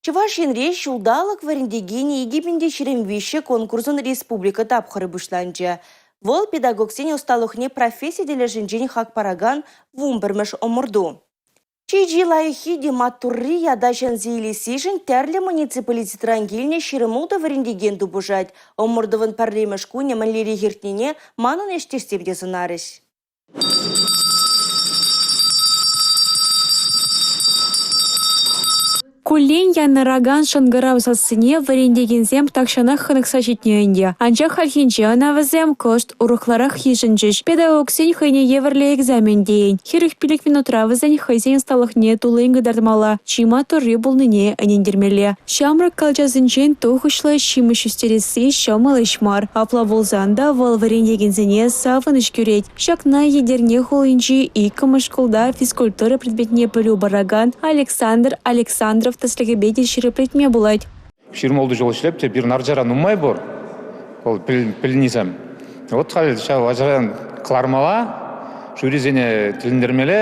Чувашинре шулдалық варендегене египенде шеремвище конкурсын республика тапқыры бұшланчы. Вол педагогсен усталықне профессия дележінжен хак параган вумбірміш омырду. Чейджи лайхи дематурри ядашан зейлесишін тәрлі муниципалитет рангеліне шеремулда варендеген дубужать. Омырдывын парлемеш куне манлері хертнене манын эштестем дезынарыш. Кулен яннараган шангырау сасыне варендегензем такшанах хыныкса жетнеуінде. Анча хальхинче анавызем кошт урухларах хижінчіш. Педагогсен хайне еверле экзамен дейін. Хирых пилік минутравызен хайзен сталықне тулынгы дартмала. Чима турри булныне анендермеле. Шамрак калчазынчен тухышлы шимыш үстересі шамалышмар. Апла болзанда вал варендегензене савыныш күрет. Шакна едерне холынчи и камышкулда физкультура предметне пылю бараган Александров таслығы бейден шірі предме бұлайды. Ширмолды жол ішлеп, бір наржаран ұмай бұр, ол пілінізем. Вот қал, ажаран қылармала, жүрезене тіліндермелі,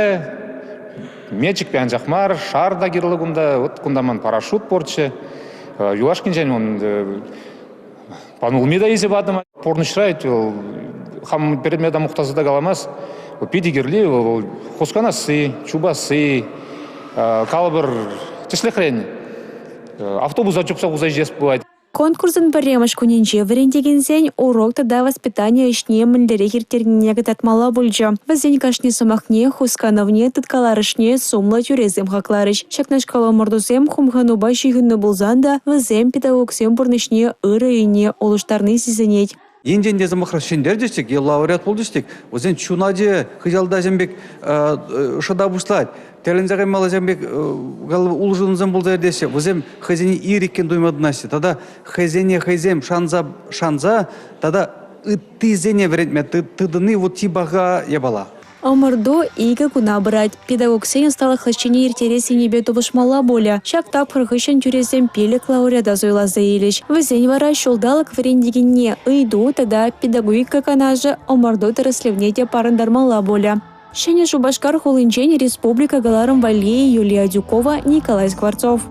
мечік бән жақмар, шарда керлігімді, вот күндаман парашют борчы, юашкин жән, он панулмеда езі бадым. Порнышрайт, хам передмеда мұқтазыда қаламаз, педигерли, хусканасы, чубасы, калыбыр числе хрень. Автобус ачупса узай жес бывает. Конкурсын паремаш күненже варендегензен урок тада воспитания ишне міндері хертеріне гататмала бұлжа. Вазен кашне сумахне, хускановне, тыткаларышне сумла тюрезем хакларыш. Шакнашкала мордузем хумхануба шигынны булзанда, вазем педагогсем бұрнышне ырыйне олыштарны сизенет. Енден де замахра шендер дестек, лауреат бол дестек, өзен чунаде хыжалда зембек шада буслать. Тәлінзағай мала зембек улжынызым болзай десе, өзен хызене иреккен доймадынасы. Тада хызем шанза, тада ыттызене веретме, тыдыны вот тибаға ебала. Омырду игі күна брать. Педагогсен стала хлащене ертересі небе тубышмала боля. Шак тап хырхышын тюрезем пелек лауреада зойла заилиш. Візен вара шулдалық варендегенне ыйду, тада педагогика канажы омырду тырыслевнете парындармала боля. Шене Шубашкар хулынчен республика галарым Валея Юлия Дюкова, Николай Скворцов.